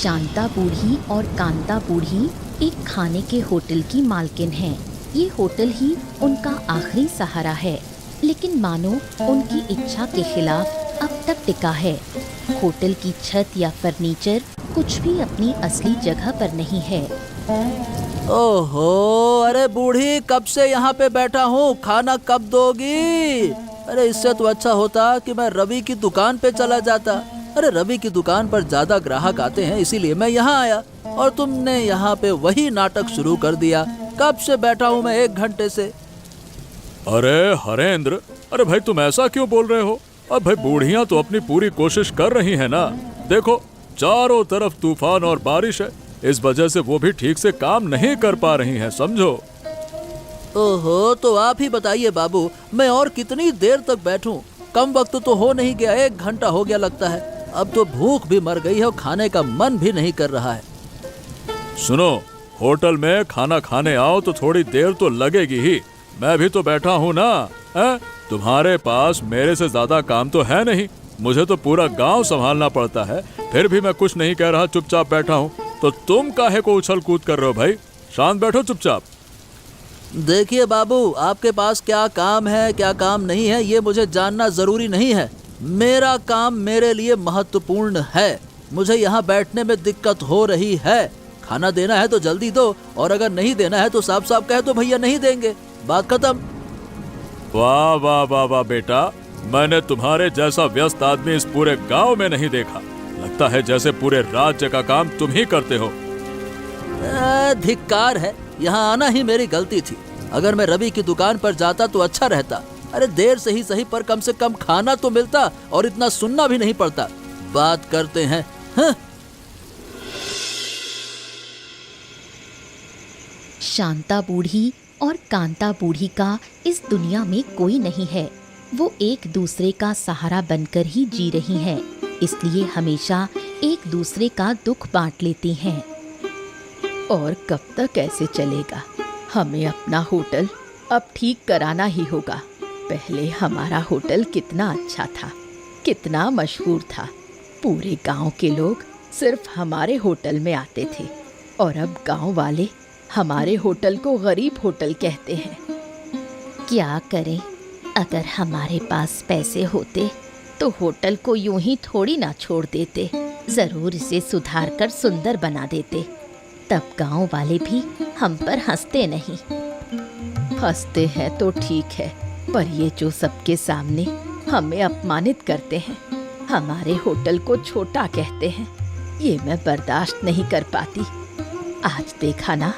शांता बूढ़ी और कांता बूढ़ी एक खाने के होटल की मालकिन हैं। ये होटल ही उनका आखिरी सहारा है, लेकिन मानो उनकी इच्छा के खिलाफ अब तक टिका है। होटल की छत या फर्नीचर कुछ भी अपनी असली जगह पर नहीं है। ओहो, अरे बूढ़ी, कब से यहाँ पे बैठा हूँ, खाना कब दोगी? अरे इससे तो अच्छा होता कि मैं रवि की दुकान पे चला जाता। अरे रवि की दुकान पर ज्यादा ग्राहक आते हैं, इसीलिए मैं यहाँ आया, और तुमने यहाँ पे वही नाटक शुरू कर दिया। कब से बैठा हूँ मैं, 1 घंटे से। अरे हरेंद्र, अरे भाई तुम ऐसा क्यों बोल रहे हो? अब भाई बूढ़ियां तो अपनी पूरी कोशिश कर रही हैं ना। देखो चारों तरफ तूफान और बारिश है, इस वजह से वो भी ठीक से काम नहीं कर पा रही हैं, समझो। ओहो, तो आप ही बताइए बाबू, मैं और कितनी देर तक बैठूं? कम वक्त तो हो नहीं गया, 1 घंटा हो गया लगता है। अब तो भूख भी मर गई है और खाने का मन भी नहीं कर रहा है। सुनो, होटल में खाना खाने आओ तो थोड़ी देर तो लगेगी ही। मैं भी तो बैठा हूँ ना, है? तुम्हारे पास मेरे से ज्यादा काम तो है नहीं। मुझे तो पूरा गांव संभालना पड़ता है, फिर भी मैं कुछ नहीं कह रहा, चुपचाप बैठा हूँ। तो तुम काहे को उछल कूद कर रहे हो भाई? शांत बैठो चुपचाप। देखिए बाबू, आपके पास क्या काम है क्या काम नहीं है, ये मुझे जानना जरूरी नहीं है। मेरा काम मेरे लिए महत्वपूर्ण है। मुझे यहाँ बैठने में दिक्कत हो रही है। खाना देना है तो जल्दी दो, और अगर नहीं देना है तो साफ साफ कह दो भैया नहीं देंगे, बात खत्म। वाह वाह वाह वाह बेटा, मैंने तुम्हारे जैसा व्यस्त आदमी इस पूरे गांव में नहीं देखा। लगता है जैसे पूरे राज्य का काम तुम ही करते हो। धिक्कार है, यहाँ आना ही मेरी गलती थी। अगर मैं रवि की दुकान पर जाता तो अच्छा रहता। अरे देर से ही सही, पर कम से कम खाना तो मिलता और इतना सुनना भी नहीं पड़ता। बात करते हैं। हाँ? शांता बूढ़ी और कांता बूढ़ी का इस दुनिया में कोई नहीं है। वो एक दूसरे का सहारा बनकर ही जी रही हैं, इसलिए हमेशा एक दूसरे का दुख बांट लेती हैं। और कब तक ऐसे चलेगा? हमें अपना होटल अब ठीक कराना ही होगा। पहले हमारा होटल कितना अच्छा था, कितना मशहूर था। पूरे गांव के लोग सिर्फ हमारे होटल में आते थे, और अब गांव वाले हमारे होटल को गरीब होटल कहते हैं। क्या करें? अगर हमारे पास पैसे होते तो होटल को यूं ही थोड़ी ना छोड़ देते, जरूर इसे सुधार कर सुंदर बना देते। तब गांव वाले भी हम पर हंसते नहीं। हंसते हैं तो ठीक है, पर ये जो सबके सामने हमें अपमानित करते हैं, हमारे होटल को छोटा कहते हैं, ये मैं बर्दाश्त नहीं कर पाती। आज देखा ना,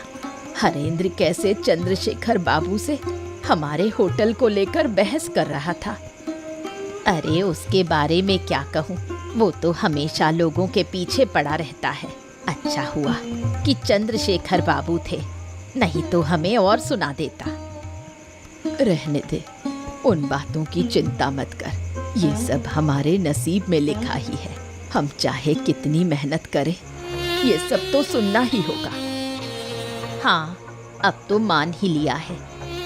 हरेंद्र कैसे चंद्रशेखर बाबू से हमारे होटल को लेकर बहस कर रहा था। अरे उसके बारे में क्या कहूँ, वो तो हमेशा लोगों के पीछे पड़ा रहता है। अच्छा हुआ कि चंद्रशेखर बाबू थे, नहीं तो हमें और सुना देता। रहने दे, उन बातों की चिंता मत कर। ये सब हमारे नसीब में लिखा ही है। हम चाहे कितनी मेहनत करें, ये सब तो सुनना ही होगा। हाँ, अब तो मान ही लिया है,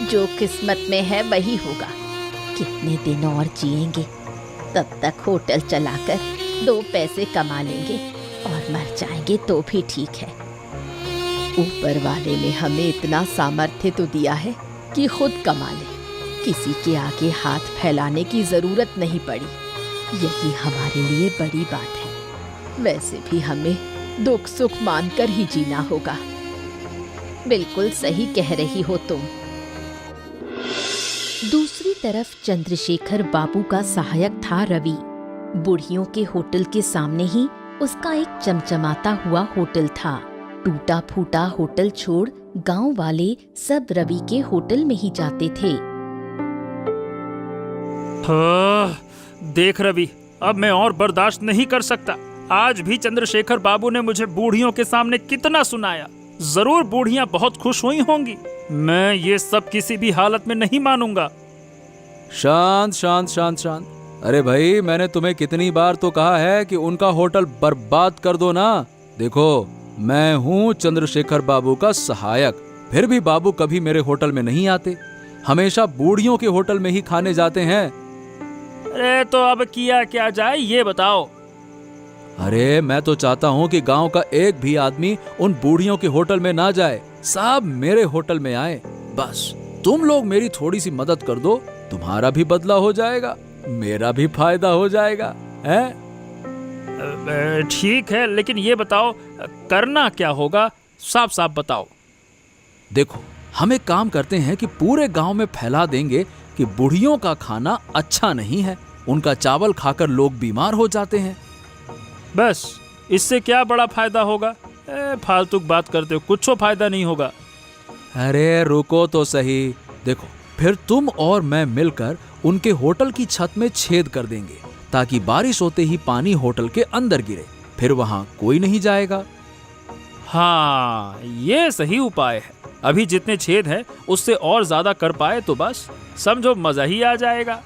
जो किस्मत में है वही होगा। कितने दिन और जिएंगे, तब तक होटल चलाकर 2 पैसे कमा लेंगे, और मर जाएंगे तो भी ठीक है। ऊपर वाले ने हमें इतना सामर्थ्य तो दिया है कि खुद कमा ले, किसी के आगे हाथ फैलाने की जरूरत नहीं पड़ी। यही हमारे लिए बड़ी बात है। वैसे भी हमें दुख सुख मानकर ही जीना होगा। बिल्कुल सही कह रही हो तुम। दूसरी तरफ चंद्रशेखर बाबू का सहायक था रवि। बुढ़ियों के होटल के सामने ही उसका एक चमचमाता हुआ होटल था। टूटा फूटा होटल छोड़ गांव वाले सब रवि के होटल में ही जाते थे। देख रवि, अब मैं और बर्दाश्त नहीं कर सकता। आज भी चंद्रशेखर बाबू ने मुझे बूढ़ियों के सामने कितना सुनाया। जरूर बूढ़ियां बहुत खुश हुई होंगी। मैं ये सब किसी भी हालत में नहीं मानूंगा। शांत शांत शांत शांत। अरे भाई, मैंने तुम्हें कितनी बार तो कहा है कि उनका होटल बर्बाद कर दो ना। देखो, मैं हूँ चंद्रशेखर बाबू का सहायक, फिर भी बाबू कभी मेरे होटल में नहीं आते, हमेशा बूढ़ियों के होटल में ही खाने जाते हैं। अरे तो अब किया क्या जाए, ये बताओ। अरे मैं तो चाहता हूँ कि गांव का एक भी आदमी उन बूढ़ियों के होटल में ना जाए, सब मेरे होटल में आए। बस तुम लोग मेरी थोड़ी सी मदद कर दो, तुम्हारा भी बदला हो जाएगा, मेरा भी फायदा हो जाएगा, है? ठीक है, लेकिन ये बताओ करना क्या होगा, साफ साफ बताओ। देखो, हम एक काम करते हैं कि पूरे गांव में फैला देंगे कि बूढ़ियों का खाना अच्छा नहीं है, उनका चावल खाकर लोग बीमार हो जाते हैं। बस इससे क्या बड़ा फायदा होगा? फालतू बात करते हो, कुछ फायदा नहीं होगा। अरे रुको तो सही, देखो फिर तुम और मैं मिलकर उनके होटल की छत में छेद कर देंगे ताकि बारिश होते ही पानी होटल के अंदर गिरे, फिर वहां कोई नहीं जाएगा। हाँ, ये सही उपाय है। अभी जितने छेद हैं उससे और ज्यादा कर पाए तो बस समझो मजा ही आ जाएगा।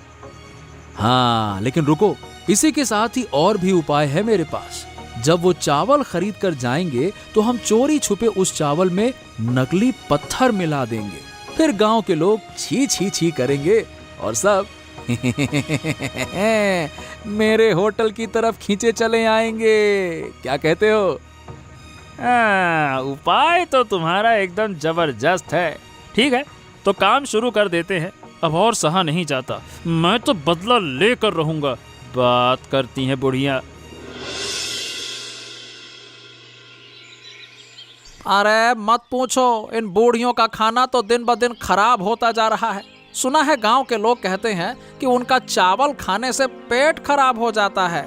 हाँ, लेकिन रुको, इसी के साथ ही और भी उपाय है मेरे पास। जब वो चावल खरीद कर जाएंगे तो हम चोरी छुपे उस चावल में नकली पत्थर मिला देंगे, फिर गांव के लोग छी छी छी करेंगे और सब मेरे होटल की तरफ खींचे चले आएंगे। क्या कहते हो? उपाय तो तुम्हारा एकदम जबरदस्त है। ठीक है, तो काम शुरू कर देते हैं। अब और सहा नहीं जाता, मैं तो बदला लेकर रहूंगा। बात करती हैं बुढ़िया। अरे मत पूछो, इन बूढ़ियों का खाना तो दिन ब दिन खराब होता जा रहा है। सुना है गांव के लोग कहते हैं कि उनका चावल खाने से पेट खराब हो जाता है।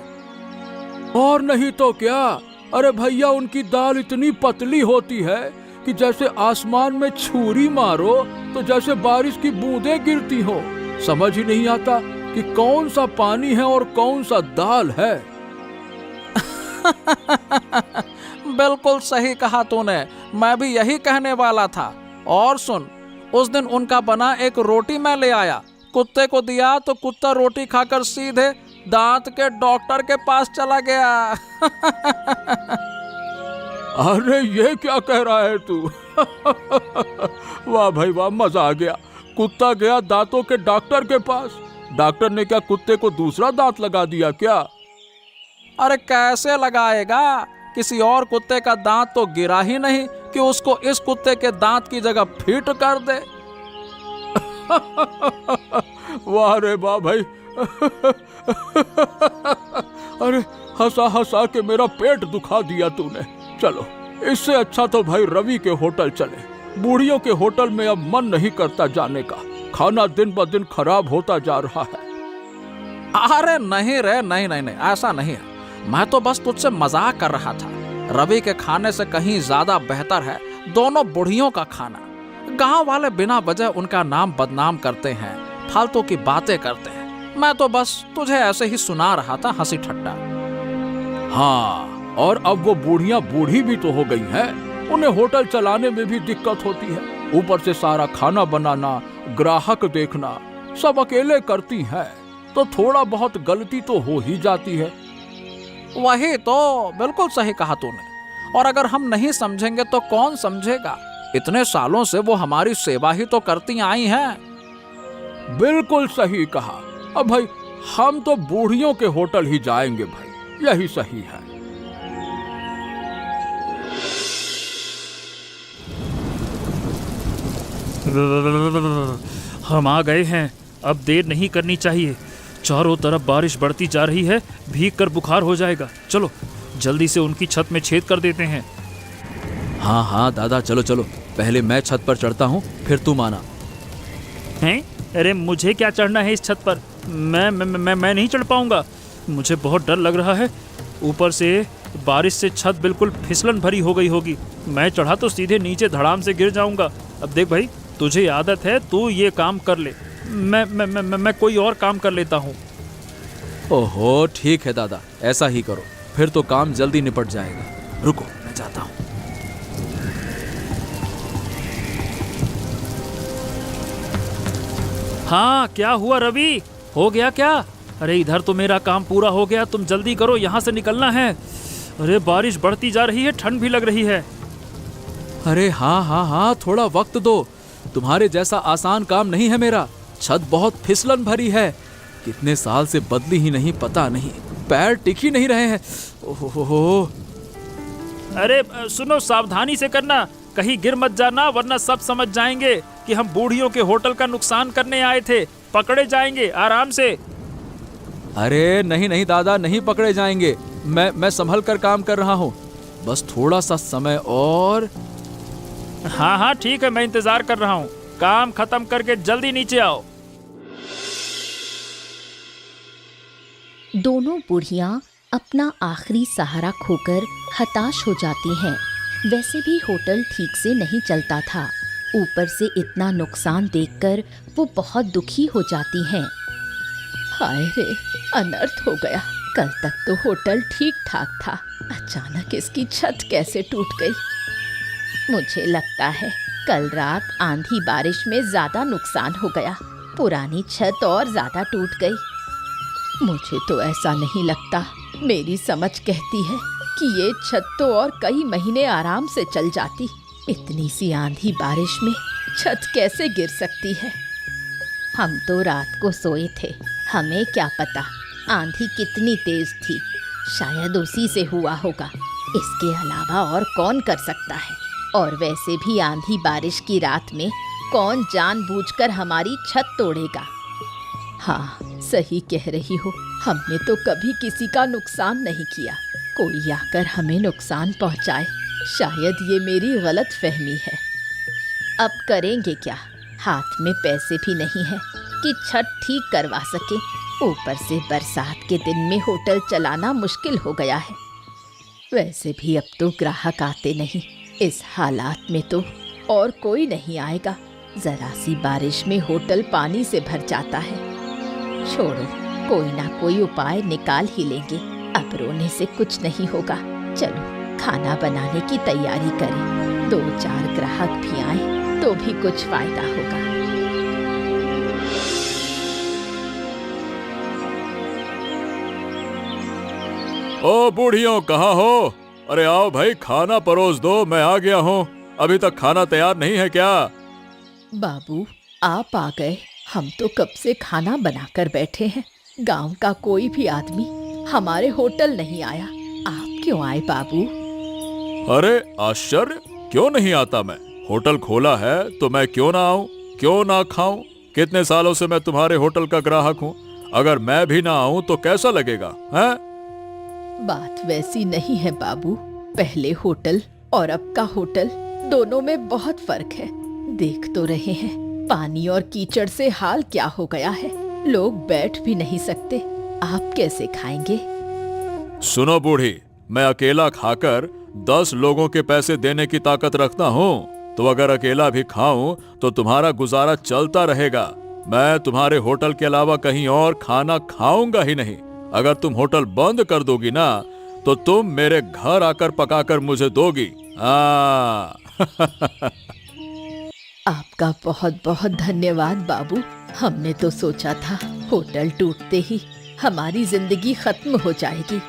और नहीं तो क्या, अरे भैया उनकी दाल इतनी पतली होती है कि जैसे आसमान में छुरी मारो तो जैसे बारिश की बूंदें गिरती हो। समझ ही नहीं आता कि कौन सा पानी है और कौन सा दाल है। बिल्कुल सही कहा तूने, मैं भी यही कहने वाला था। और सुन, उस दिन उनका बना एक रोटी मैं ले आया, कुत्ते को दिया तो कुत्ता रोटी खाकर सीधे दांत के डॉक्टर के पास चला गया। अरे ये क्या कह रहा है तू? वाह भाई वाह, मजा आ गया। कुत्ता गया दांतों के डॉक्टर के पास, डॉक्टर ने क्या कुत्ते को दूसरा दांत लगा दिया क्या? अरे कैसे लगाएगा, किसी और कुत्ते का दांत तो गिरा ही नहीं कि उसको इस कुत्ते के दांत की जगह फिट कर दे। वाह रे वाह भाई। अरे हंसा हंसा के मेरा पेट दुखा दिया तूने। चलो, इससे अच्छा तो भाई रवि के होटल चले। बूढ़ियों के होटल में अब मन नहीं करता जाने का, खाना दिन ब दिन खराब होता जा रहा है। अरे नहीं रे, नहीं नहीं नहीं, ऐसा नहीं है। मैं तो बस तुझसे मजाक कर रहा था। रवि के खाने से कहीं ज्यादा बेहतर है दोनों बुढ़ियों का खाना। गांव वाले बिना वजह उनका नाम बदनाम करते हैं, फालतू की बातें करते हैं। मैं तो बस तुझे ऐसे ही सुना रहा था, हंसी ठट्टा। हाँ, और अब वो बूढ़ियां बूढ़ी भी तो हो गई हैं, उन्हें होटल चलाने में भी दिक्कत होती है। ऊपर से सारा खाना बनाना, ग्राहक देखना सब अकेले करती हैं, तो थोड़ा बहुत गलती तो हो ही जाती है। वही तो, बिल्कुल सही कहा तूने। और अगर हम नहीं समझेंगे तो कौन समझेगा? इतने सालों से वो हमारी सेवा ही तो करती आई हैं। बिल्कुल सही कहा। अब भाई हम तो बूढ़ियों के होटल ही जाएंगे भाई, यही सही है। हम आ गए हैं, अब देर नहीं करनी चाहिए। चारों तरफ बारिश बढ़ती जा रही है, भीग कर बुखार हो जाएगा। चलो जल्दी से उनकी छत में छेद कर देते हैं। हाँ हाँ दादा, चलो चलो, पहले मैं छत पर चढ़ता हूँ, फिर तुम आना। हैं? अरे मुझे क्या चढ़ना है इस छत पर? मैं नहीं चढ़ पाऊंगा, मुझे बहुत डर लग रहा है। ऊपर से बारिश से छत बिल्कुल फिसलन भरी हो गई होगी। मैं चढ़ा तो सीधे नीचे धड़ाम से गिर जाऊंगा। अब देख भाई, तुझे आदत है, तू ये काम कर ले, मैं कोई और काम कर लेता हूँ। ओहो ठीक है दादा, ऐसा ही करो, फिर तो काम जल्दी निपट जाएगा। रुको मैं जाता हूँ। हाँ, क्या हुआ रवि, हो गया क्या? अरे इधर तो मेरा काम पूरा हो गया, तुम जल्दी करो, यहाँ से निकलना है। अरे बारिश बढ़ती जा रही है, ठंड भी लग रही है। अरे हाँ हाँ हाँ, थोड़ा वक्त दो, तुम्हारे जैसा आसान काम नहीं है मेरा। छत बहुत फिसलन भरी है, कितने साल से बदली ही नहीं, पता नहीं। पैर टिक ही नहीं रहे हैं। ओहो, अरे सुनो, सावधानी से करना, कहीं गिर मत जाना, वरना सब समझ जाएंगे कि हम बूढ़ियों के होटल का नुकसान करने आए थे। पकड़े जाएंगे, आराम से। अरे नहीं नहीं दादा, नहीं पकड़े जाएंगे। मैं संभल कर काम कर रहा हूँ, बस थोड़ा सा समय और। हाँ हाँ ठीक है, मैं इंतजार कर रहा हूँ। काम खत्म करके जल्दी नीचे आओ। दोनों बुढ़ियां अपना आखिरी सहारा खोकर हताश हो जाती हैं। वैसे भी होटल ठीक से नहीं चलता था, ऊपर से इतना नुकसान देखकर वो बहुत दुखी हो जाती हैं। हाय रे, अनर्थ हो गया। कल तक तो होटल ठीक ठाक था, अचानक इसकी छत कैसे टूट गई। मुझे लगता है कल रात आंधी बारिश में ज्यादा नुकसान हो गया, पुरानी छत और ज्यादा टूट गई। मुझे तो ऐसा नहीं लगता, मेरी समझ कहती है कि ये छत तो और कई महीने आराम से चल जाती। इतनी सी आंधी बारिश में छत कैसे गिर सकती है। हम तो रात को सोए थे, हमें क्या पता आंधी कितनी तेज थी। शायद उसी से हुआ होगा, इसके अलावा और कौन कर सकता है। और वैसे भी आंधी बारिश की रात में कौन जानबूझकर हमारी छत तोड़ेगा। हाँ, सही कह रही हो, हमने तो कभी किसी का नुकसान नहीं किया। कोई आकर हमें नुकसान पहुंचाए, शायद ये मेरी गलत फहमी है। अब करेंगे क्या, हाथ में पैसे भी नहीं है कि छत ठीक करवा सके। ऊपर से बरसात के दिन में होटल चलाना मुश्किल हो गया है। वैसे भी अब तो ग्राहक आते नहीं, इस हालात में तो और कोई नहीं आएगा। जरा सी बारिश में होटल पानी से भर जाता है। छोड़ो, कोई ना कोई उपाय निकाल ही लेंगे। अब रोने से कुछ नहीं होगा। चलो खाना बनाने की तैयारी करें, 2-4 ग्राहक भी आए तो भी कुछ फायदा होगा। ओ बूढ़ियों, कहाँ हो? अरे आओ भाई, खाना परोस दो, मैं आ गया हूँ। अभी तक खाना तैयार नहीं है क्या? बाबू, आप आ गए। हम तो कब से खाना बनाकर बैठे हैं। गांव का कोई भी आदमी हमारे होटल नहीं आया। आप क्यों आए बाबू? अरे आश्चर्य, क्यों नहीं आता मैं? होटल खोला है तो मैं क्यों ना आऊं, क्यों ना खाऊं? कितने सालों से मैं तुम्हारे होटल का ग्राहक हूं। अगर मैं भी ना आऊं तो कैसा लगेगा, हैं? बात वैसी नहीं है बाबू। पहले होटल और अब का होटल, दोनों में बहुत फर्क है। देख तो रहे हैं पानी और कीचड़ से हाल क्या हो गया है। लोग बैठ भी नहीं सकते, आप कैसे खाएंगे? सुनो बूढ़ी, मैं अकेला खाकर 10 लोगों के पैसे देने की ताकत रखता हूँ। तो अगर अकेला भी खाऊं तो तुम्हारा गुजारा चलता रहेगा। मैं तुम्हारे होटल के अलावा कहीं और खाना खाऊंगा ही नहीं। अगर तुम होटल बंद कर दोगी ना तो तुम मेरे घर आकर पकाकर मुझे दोगी। आपका बहुत बहुत धन्यवाद बाबू। हमने तो सोचा था होटल टूटते ही हमारी जिंदगी खत्म हो जाएगी।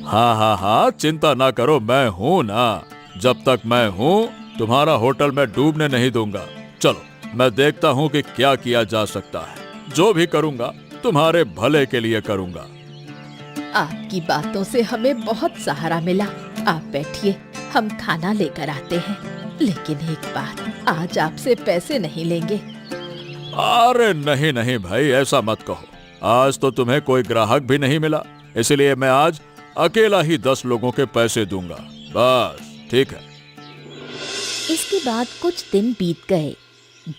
हाँ हाँ हाँ, चिंता ना करो, मैं हूँ ना। जब तक मैं हूँ तुम्हारा होटल मैं डूबने नहीं दूंगा। चलो मैं देखता हूँ कि क्या किया जा सकता है। जो भी करूँगा तुम्हारे भले के लिए करूँगा। आपकी बातों से हमें बहुत सहारा मिला। आप बैठिए, हम खाना लेकर आते हैं। लेकिन एक बात, आज आपसे पैसे नहीं लेंगे। अरे नहीं नहीं भाई, ऐसा मत कहो। आज तो तुम्हें कोई ग्राहक भी नहीं मिला, इसलिए मैं आज अकेला ही 10 लोगों के पैसे दूंगा। बस ठीक है। इसके बाद कुछ दिन बीत गए।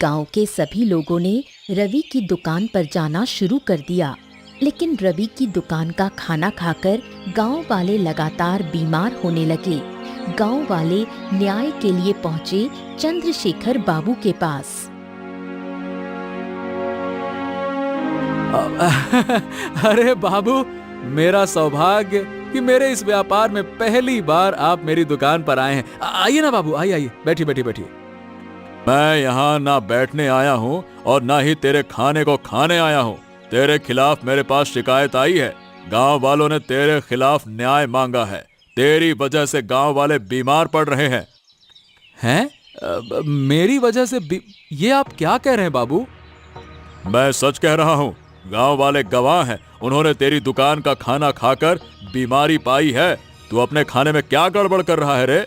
गांव के सभी लोगों ने रवि की दुकान पर जाना शुरू कर दिया। लेकिन रवि की दुकान का खाना खाकर गांव वाले लगातार बीमार होने लगे। गांव वाले न्याय के लिए पहुंचे चंद्रशेखर बाबू के पास। अरे बाबू, मेरा सौभाग्य कि मेरे इस व्यापार में पहली बार आप मेरी दुकान पर आए हैं। आइए ना बाबू, आइए आइए, बैठिए बैठिए बैठिए। मैं यहाँ ना बैठने आया हूँ और ना ही तेरे खाने को खाने आया हूँ। तेरे खिलाफ मेरे पास शिकायत आई है। गांव वालों ने तेरे खिलाफ न्याय मांगा है। तेरी वजह से गांव वाले बीमार पड़ रहे हैं। हैं? मेरी वजह से ये आप क्या कह रहे हैं बाबू? मैं सच कह रहा हूँ। गांव वाले गवाह हैं उन्होंने तेरी दुकान का खाना खाकर बीमारी पाई है। तू अपने खाने में क्या गड़बड़ कर रहा है रे?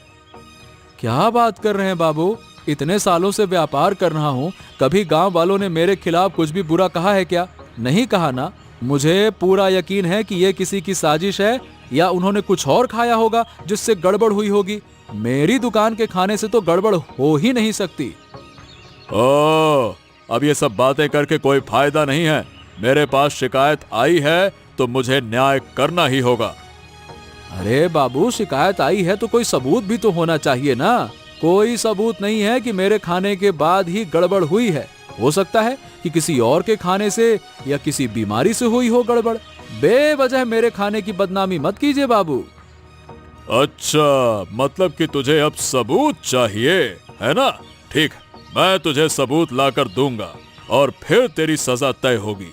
क्या बात कर रहे हैं बाबू? इतने सालों से व्यापार कर रहा हूँ, कभी गांव वालों ने मेरे खिलाफ कुछ भी बुरा कहा है क्या? नहीं कहा ना। मुझे पूरा यकीन है कि ये किसी की साजिश है या उन्होंने कुछ और खाया होगा जिससे गड़बड़ हुई होगी। मेरी दुकान के खाने से तो गड़बड़ हो ही नहीं सकती। ओ, अब ये सब बातें करके कोई फायदा नहीं है। मेरे पास शिकायत आई है तो मुझे न्याय करना ही होगा। अरे बाबू, शिकायत आई है तो कोई सबूत भी तो होना चाहिए ना। कोई सबूत नहीं है कि मेरे खाने के बाद ही गड़बड़ हुई है। हो सकता है कि किसी और के खाने से या किसी बीमारी से हुई हो गड़बड़। बेवजह मेरे खाने की बदनामी मत कीजिए बाबू। अच्छा, मतलब कि तुझे अब सबूत चाहिए, है ना? ठीक है, मैं तुझे सबूत लाकर दूंगा और फिर तेरी सजा तय होगी।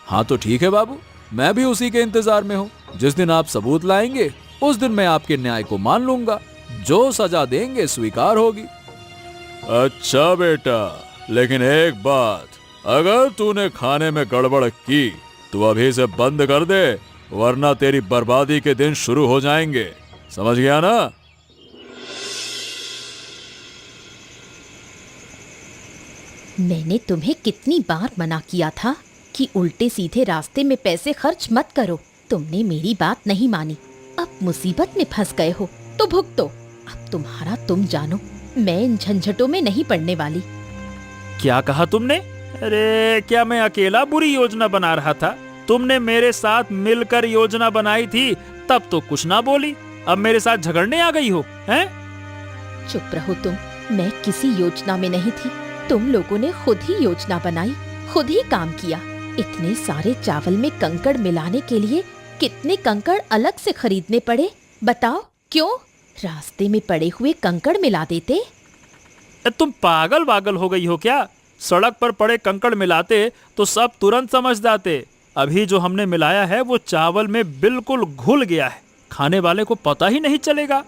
हाँ तो ठीक है बाबू, मैं भी उसी के इंतजार में हूँ। जिस दिन आप सबूत लाएंगे उस दिन मैं आपके न्याय को मान लूंगा। जो सजा देंगे स्वीकार होगी। अच्छा बेटा, लेकिन एक बात, अगर तूने खाने में गड़बड़ की तो अभी से बंद कर दे, वरना तेरी बर्बादी के दिन शुरू हो जाएंगे। समझ गया ना? मैंने तुम्हें कितनी बार मना किया था कि उल्टे सीधे रास्ते में पैसे खर्च मत करो। तुमने मेरी बात नहीं मानी। अब मुसीबत में फंस गए हो तो भुगतो। अब तुम्हारा तुम जानो। मैं इन झंझटों में नहीं पड़ने वाली। क्या कहा तुमने? अरे क्या मैं अकेला बुरी योजना बना रहा था? तुमने मेरे साथ मिलकर योजना बनाई थी, तब तो कुछ ना बोली। अब मेरे साथ झगड़ने आ गई हो, हैं? चुप रहो तुम। मैं किसी योजना में नहीं थी। तुम लोगों ने खुद ही योजना बनाई, खुद ही काम किया। इतने सारे चावल में कंकड़ मिलाने के लिए कितने कंकड़ अलग से खरीदने पड़े? बताओ क्यों? रास्ते में पड़े हुए कंकड़ मिला देते। तुम पागल वागल हो गई हो क्या? सड़क पर पड़े कंकड़ मिलाते तो सब तुरंत समझ जाते। अभी जो हमने मिलाया है वो चावल में बिल्कुल घुल गया है, खाने वाले को पता ही नहीं चलेगा।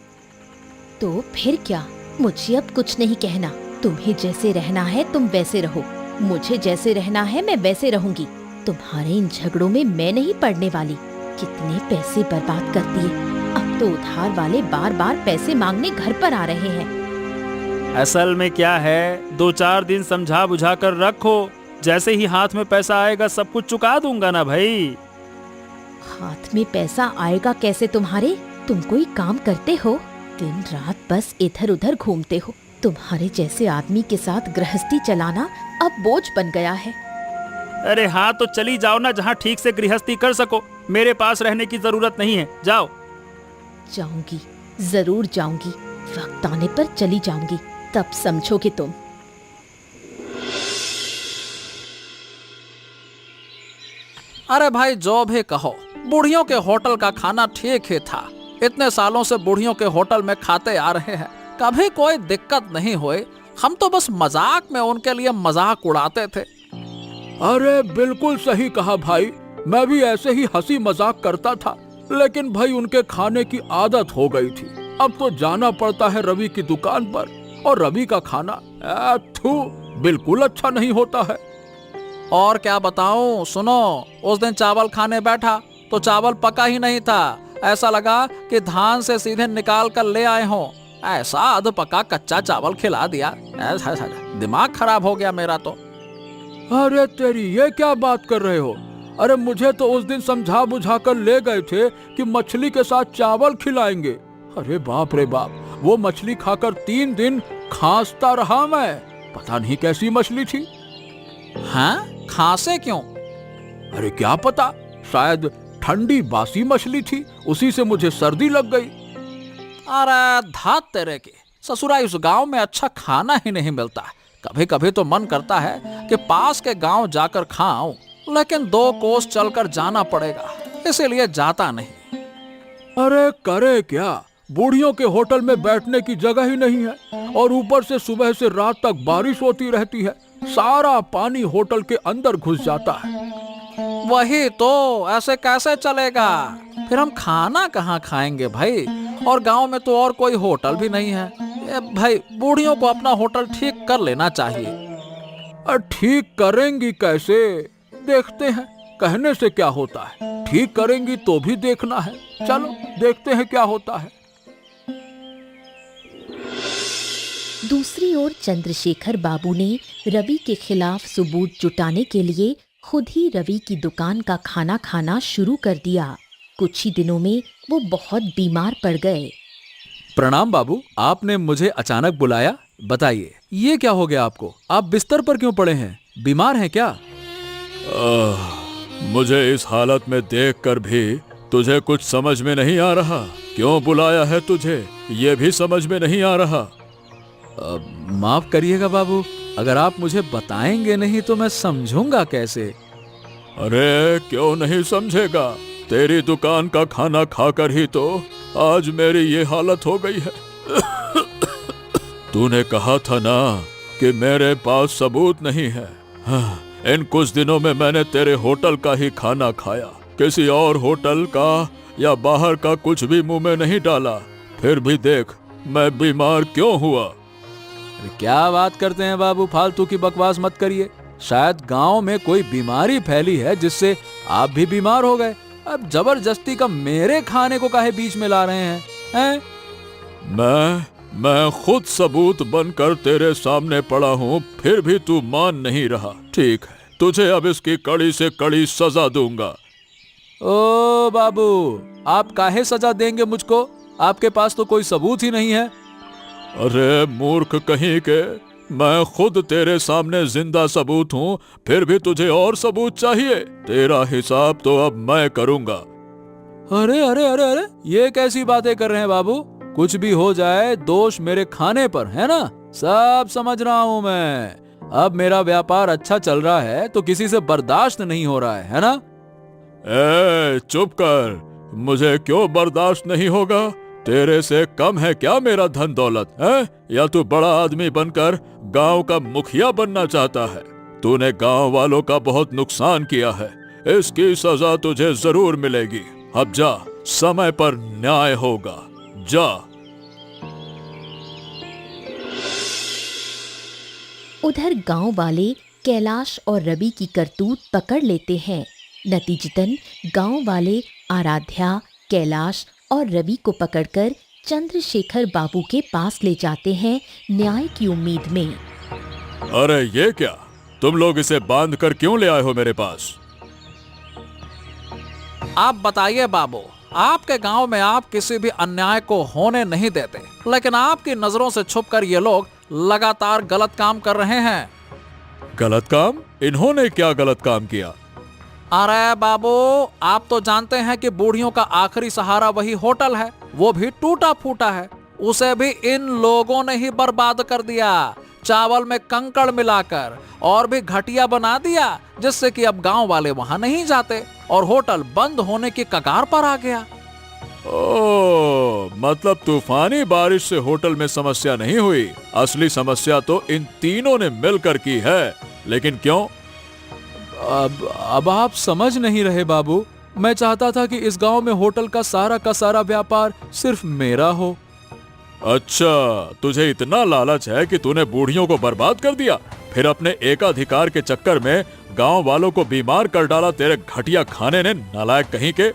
तो फिर क्या? मुझे अब कुछ नहीं कहना। तुम्हें जैसे रहना है तुम वैसे रहो, मुझे जैसे रहना है मैं वैसे रहूंगी। तुम्हारे इन झगड़ों में मैं नहीं पड़ने वाली। कितने पैसे बर्बाद कर दिए। अब तो उधार वाले बार बार पैसे मांगने घर पर आ रहे हैं। असल में क्या है, 2-4 दिन समझा बुझा कर रखो। जैसे ही हाथ में पैसा आएगा सब कुछ चुका दूंगा ना भाई। हाथ में पैसा आएगा कैसे तुम्हारे? तुम कोई काम करते हो? दिन रात बस इधर उधर घूमते हो। तुम्हारे जैसे आदमी के साथ गृहस्थी चलाना अब बोझ बन गया है। अरे हाँ तो चली जाओ ना, जहाँ ठीक से गृहस्थी कर सको। मेरे पास रहने की जरूरत नहीं है, जाओ। जाऊंगी, जरूर जाऊंगी। वक्त आने पर चली जाऊंगी, तब समझोगे तुम। अरे भाई, जो भी कहो, बूढ़ियों के होटल का खाना ठीक ही था। इतने सालों से बूढ़ियों के होटल में खाते आ रहे हैं, कभी कोई दिक्कत नहीं हुई। हम तो बस मजाक में उनके लिए मजाक उड़ाते थे। अरे बिल्कुल सही कहा भाई, मैं भी ऐसे ही हंसी मजाक करता था। लेकिन भाई उनके खाने की आदत हो गई थी। अब तो जाना पड़ता है रवि की दुकान पर, और रवि का खाना बिल्कुल अच्छा नहीं होता है। और क्या बताऊं, सुनो, उस दिन चावल खाने बैठा तो चावल पका ही नहीं था। ऐसा लगा कि धान से सीधे निकाल कर ले आए हों। ऐसा अध पका कच्चा चावल खिला दिया। दिमाग खराब हो गया मेरा तो। अरे तेरी, ये क्या बात कर रहे हो? अरे मुझे तो उस दिन समझा बुझा कर ले गए थे कि मछली के साथ चावल खिलाएंगे। अरे बाप रे बाप, वो मछली खाकर 3 दिन खांसता रहा मैं। पता नहीं कैसी मछली थी। हाँ, खांसे क्यों? अरे क्या पता, शायद ठंडी बासी मछली थी, उसी से मुझे सर्दी लग गई। अरे धात तेरे के, ससुरा इस गांव में अच्छा खाना ही नहीं मिलता। कभी कभी तो मन करता है कि पास के गांव जाकर खाऊं, लेकिन 2 कोस चलकर जाना पड़ेगा, इसीलिए जाता नहीं। अरे करे क्या, बूढ़ियों के होटल में बैठने की जगह ही नहीं है, और ऊपर से सुबह से रात तक बारिश होती रहती है। सारा पानी होटल के अंदर घुस जाता है। वही तो, ऐसे कैसे चलेगा? फिर हम खाना कहाँ खाएंगे भाई? और गांव में तो और कोई होटल भी नहीं है। भाई, बूढ़ियों को अपना होटल ठीक कर लेना चाहिए। ठीक करेंगी कैसे? देखते हैं, कहने से क्या होता है, ठीक करेंगी तो भी देखना है। चलो देखते हैं क्या होता है। दूसरी ओर चंद्रशेखर बाबू ने रवि के खिलाफ सबूत जुटाने के लिए खुद ही रवि की दुकान का खाना खाना शुरू कर दिया। कुछ ही दिनों में वो बहुत बीमार पड़ गए। प्रणाम बाबू, आपने मुझे अचानक बुलाया, बताइए ये क्या हो गया आपको? आप बिस्तर पर क्यों पड़े हैं, बीमार हैं क्या? मुझे इस हालत में देखकर भी तुझे कुछ समझ में नहीं आ रहा। क्यों बुलाया है तुझे, ये भी समझ में नहीं आ रहा। माफ करिएगा बाबू, अगर आप मुझे बताएंगे नहीं तो मैं समझूंगा कैसे? अरे क्यों नहीं समझेगा, तेरी दुकान का खाना खाकर ही तो आज मेरी ये हालत हो गई है। तूने कहा था ना कि मेरे पास सबूत नहीं है। हाँ, इन कुछ दिनों में मैंने तेरे होटल का ही खाना खाया, किसी और होटल का या बाहर का कुछ भी मुंह में नहीं डाला। फिर भी देख मैं बीमार क्यों हुआ। क्या बात करते हैं बाबू, फालतू की बकवास मत करिए। शायद गांव में कोई बीमारी फैली है जिससे आप भी बीमार हो गए। अब जबरदस्ती का मेरे खाने को काहे बीच में ला रहे हैं? मैं खुद सबूत बनकर तेरे सामने पड़ा हूँ, फिर भी तू मान नहीं रहा। ठीक है, तुझे अब इसकी कड़ी से कड़ी सजा दूंगा। ओ बाबू, आप काहे सजा देंगे मुझको? आपके पास तो कोई सबूत ही नहीं है। अरे मूर्ख कहीं के, मैं खुद तेरे सामने जिंदा सबूत हूँ, फिर भी तुझे और सबूत चाहिए। तेरा हिसाब तो अब मैं करूंगा। अरे अरे अरे अरे, ये कैसी बातें कर रहे हैं बाबू? कुछ भी हो जाए दोष मेरे खाने पर है ना, सब समझ रहा हूँ मैं। अब मेरा व्यापार अच्छा चल रहा है तो किसी से बर्दाश्त नहीं हो रहा है ना? चुप कर, मुझे क्यों बर्दाश्त नहीं होगा? तेरे से कम है क्या मेरा धन दौलत है? या तू बड़ा आदमी बनकर गांव का मुखिया बनना चाहता है? तूने गांव वालों का बहुत नुकसान किया है, इसकी सजा तुझे जरूर मिलेगी। अब जा, समय पर न्याय होगा, जा। उधर गांव वाले कैलाश और रवि की करतूत पकड़ लेते हैं। नतीजतन गांव वाले आराध्या, कैलाश और रवि को पकड़कर चंद्रशेखर बाबू के पास ले जाते हैं न्याय की उम्मीद में। अरे ये क्या, तुम लोग इसे बांध कर क्यों ले आए हो मेरे पास? आप बताइए बाबू, आपके गांव में आप किसी भी अन्याय को होने नहीं देते, लेकिन आपकी नजरों से छुपकर ये लोग लगातार गलत काम कर रहे हैं। गलत काम? इन्होंने क्या गलत काम किया? अरे बाबू, आप तो जानते हैं कि बूढ़ियों का आखिरी सहारा वही होटल है, वो भी टूटा फूटा है। उसे भी इन लोगों ने ही बर्बाद कर दिया, चावल में कंकड़ मिलाकर, और भी घटिया बना दिया, जिससे कि अब गांव वाले वहां नहीं जाते और होटल बंद होने की कगार पर आ गया। ओह, मतलब तूफानी बारिश से होटल में समस्या नहीं हुई, असली समस्या तो इन तीनों ने मिलकर की है। लेकिन क्यों? अब आप समझ नहीं रहे बाबू। मैं चाहता था कि इस गांव में होटल का सारा व्यापार सिर्फ मेरा हो। अच्छा, तुझे इतना लालच है कि तूने बूढ़ियों को बर्बाद कर दिया, फिर अपने एकाधिकार के चक्कर में गांव वालों को बीमार कर डाला तेरे घटिया खाने ने, नालायक कहीं के।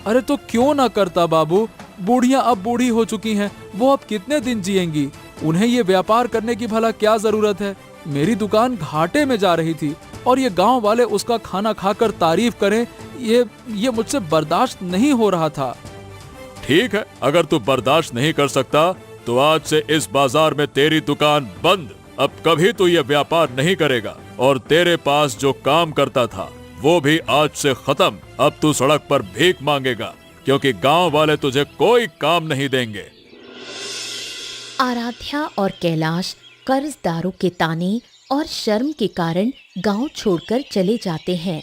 अरे तो क्यों ना करता बाबू, बूढ़ियां अब बूढ़ी हो चुकी हैं, वो अब कितने दिन जिएंगी? उन्हें ये व्यापार करने की भला क्या जरूरत है? मेरी दुकान घाटे में जा रही थी और ये गांव वाले उसका खाना खाकर तारीफ करें, ये मुझसे बर्दाश्त नहीं हो रहा था। ठीक है, अगर तू बर्दाश्त नहीं कर सकता तो आज से इस बाजार में तेरी दुकान बंद। अब कभी तू ये व्यापार नहीं करेगा, और तेरे पास जो काम करता था वो भी आज से खत्म। अब तू सड़क पर भीख मांगेगा, क्योंकि गांव वाले तुझे कोई काम नहीं देंगे। आराध्या और कैलाश कर्जदारों के ताने और शर्म के कारण गांव छोड़कर चले जाते हैं।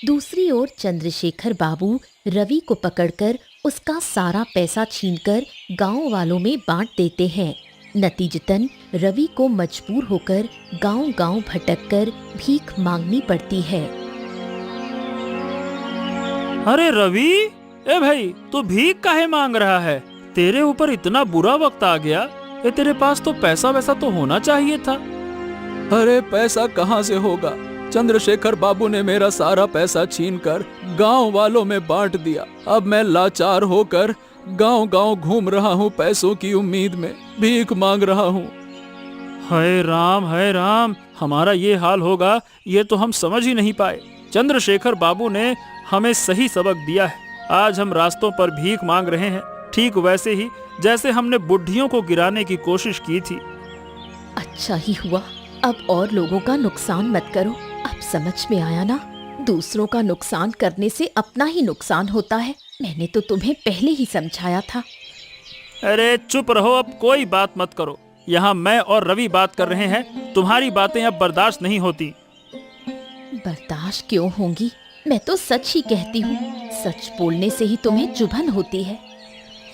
दूसरी ओर चंद्रशेखर बाबू रवि को पकड़कर उसका सारा पैसा छीनकर गांव वालों में बांट देते हैं। नतीजतन रवि को मजबूर होकर गांव-गांव भटककर भीख मांगनी पड़ती है। अरे रवि, ए भाई, तू भीख काहे मांग रहा है? तेरे ऊपर इतना बुरा वक्त आ गया, तेरे पास तो पैसा वैसा तो होना चाहिए था। अरे पैसा कहाँ से होगा? चंद्रशेखर बाबू ने मेरा सारा पैसा छीनकर गांव वालों में बांट दिया। अब मैं लाचार होकर गांव-गांव घूम रहा हूँ, पैसों की उम्मीद में भीख मांग रहा हूँ। हाय राम, हमारा ये हाल होगा ये तो हम समझ ही नहीं पाए। चंद्रशेखर बाबू ने हमें सही सबक दिया है। आज हम रास्तों पर भीख मांग रहे हैं, ठीक वैसे ही जैसे हमने बुढ़ियों को गिराने की कोशिश की थी। अच्छा ही हुआ, अब और लोगों का नुकसान मत करो। अब समझ में आया ना, दूसरों का नुकसान करने से अपना ही नुकसान होता है। मैंने तो तुम्हें पहले ही समझाया था। अरे चुप रहो, अब कोई बात मत करो। यहाँ मैं और रवि बात कर रहे हैं, तुम्हारी बातें अब बर्दाश्त नहीं होती। बर्दाश्त क्यों होंगी? मैं तो सच ही कहती हूँ। सच बोलने से ही तुम्हें चुभन होती है।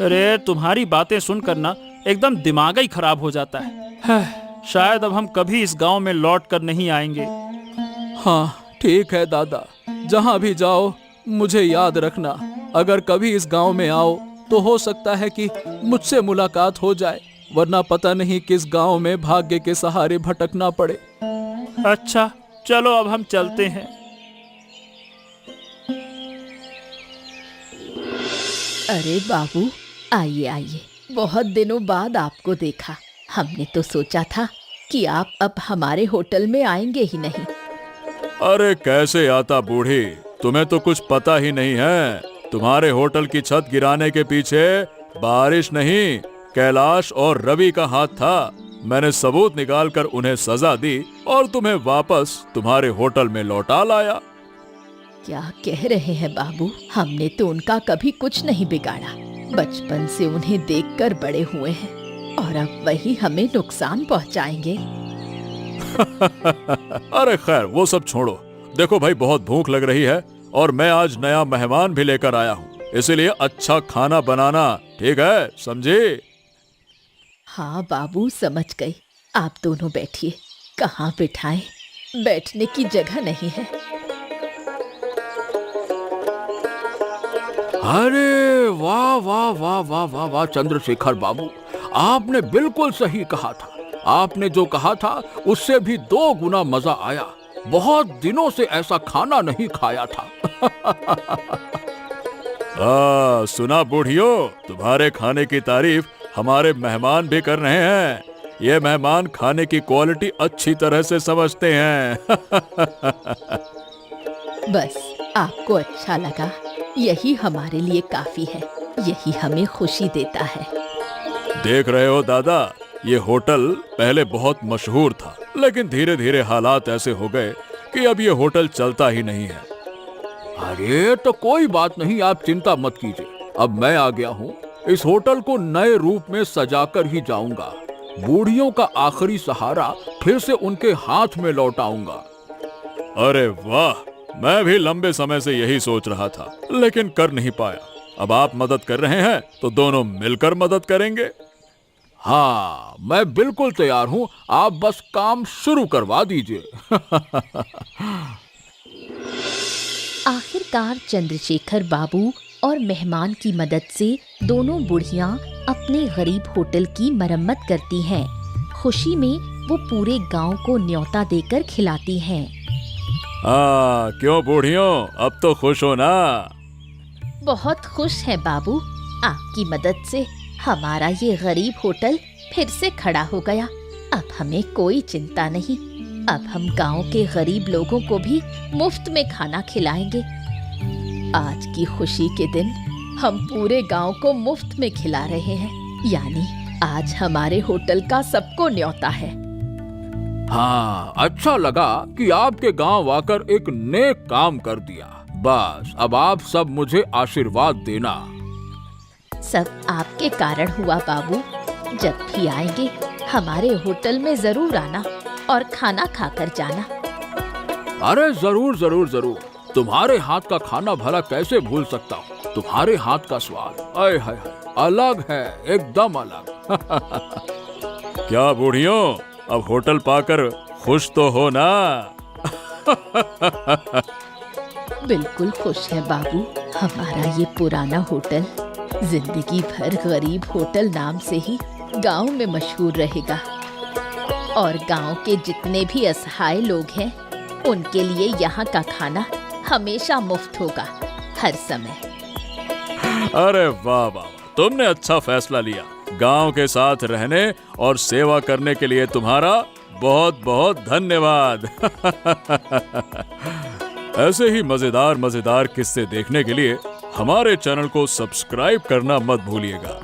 अरे तुम्हारी बातें सुनकर ना एकदम दिमाग ही खराब हो जाता है। शायद अब हम कभी इस गांव में लौट कर नहीं आएंगे। हाँ ठीक है दादा, जहाँ भी जाओ मुझे याद रखना। अगर कभी इस गांव में आओ तो हो सकता है कि मुझसे मुलाकात हो जाए, वरना पता नहीं किस गांव में भाग्य के सहारे भटकना पड़े। अच्छा चलो अब हम चलते हैं। अरे बाबू, आइए आइए, बहुत दिनों बाद आपको देखा। हमने तो सोचा था कि आप अब हमारे होटल में आएंगे ही नहीं। अरे कैसे आता बूढ़ी, तुम्हें तो कुछ पता ही नहीं है। तुम्हारे होटल की छत गिराने के पीछे बारिश नहीं, कैलाश और रवि का हाथ था। मैंने सबूत निकालकर उन्हें सजा दी और तुम्हें वापस तुम्हारे होटल में लौटा लाया। क्या कह रहे हैं बाबू? हमने तो उनका कभी कुछ नहीं बिगाड़ा। बचपन से उन्हें देखकर बड़े हुए हैं और अब वही हमें नुकसान पहुंचाएंगे। अरे खैर वो सब छोड़ो। देखो भाई, बहुत भूख लग रही है और मैं आज नया मेहमान भी लेकर आया हूँ, इसीलिए अच्छा खाना बनाना, ठीक है? समझे? हाँ बाबू, समझ गई। आप दोनों बैठिए। कहाँ बिठाएं? बैठने की जगह नहीं है। अरे वाह वाह वाह वाह वाह वाह चंद्रशेखर बाबू, आपने बिल्कुल सही कहा था। आपने जो कहा था उससे भी 2 गुना मजा आया। बहुत दिनों से ऐसा खाना नहीं खाया था। सुना बूढ़ियों, तुम्हारे खाने की तारीफ हमारे मेहमान भी कर रहे हैं। ये मेहमान खाने की क्वालिटी अच्छी तरह से समझते हैं। बस आपको अच्छा लगा, यही हमारे लिए काफी है। यही हमें खुशी देता है। देख रहे हो दादा, ये होटल पहले बहुत मशहूर था, लेकिन धीरे धीरे हालात ऐसे हो गए कि अब ये होटल चलता ही नहीं है। अरे तो कोई बात नहीं, आप चिंता मत कीजिए। अब मैं आ गया हूँ, इस होटल को नए रूप में सजाकर ही जाऊंगा। बूढ़ियों का आखिरी सहारा फिर से उनके हाथ में लौटाऊंगा। अरे वाह, मैं भी लंबे समय से यही सोच रहा था, लेकिन कर नहीं पाया। अब आप मदद कर रहे हैं तो दोनों मिलकर मदद करेंगे। हाँ, मैं बिल्कुल तैयार हूँ, आप बस काम शुरू करवा दीजिए। आखिरकार चंद्रशेखर बाबू और मेहमान की मदद से दोनों बुढ़ियां अपने गरीब होटल की मरम्मत करती हैं। खुशी में वो पूरे गांव को न्योता देकर खिलाती हैं। हाँ, क्यों बूढ़ियों, अब तो खुश हो ना? बहुत खुश है बाबू। आपकी मदद से हमारा ये गरीब होटल फिर से खड़ा हो गया। अब हमें कोई चिंता नहीं। अब हम गांव के गरीब लोगों को भी मुफ्त में खाना खिलाएंगे। आज की खुशी के दिन हम पूरे गांव को मुफ्त में खिला रहे हैं। यानी आज हमारे होटल का सबको न्योता है। हाँ, अच्छा लगा कि आपके गांव आकर एक नेक काम कर दिया। बस अब आप सब मुझे आशीर्वाद देना। सब आपके कारण हुआ बाबू। जब भी आएंगे हमारे होटल में जरूर आना और खाना खाकर जाना। अरे जरूर जरूर जरूर, तुम्हारे हाथ का खाना भला कैसे भूल सकता हूँ। तुम्हारे हाथ का स्वाद आय हाय अलग है, एकदम अलग। क्या बूढ़ियों, अब होटल पाकर खुश तो हो ना? बिल्कुल खुश है बाबू। हमारा ये पुराना होटल जिंदगी भर गरीब होटल नाम से ही गांव में मशहूर रहेगा और गांव के जितने भी असहाय लोग हैं उनके लिए यहाँ का खाना हमेशा मुफ्त होगा, हर समय। अरे वाह वाह, तुमने अच्छा फैसला लिया। गांव के साथ रहने और सेवा करने के लिए तुम्हारा बहुत बहुत धन्यवाद। ऐसे ही मजेदार मजेदार किस्से देखने के लिए हमारे चैनल को सब्सक्राइब करना मत भूलिएगा।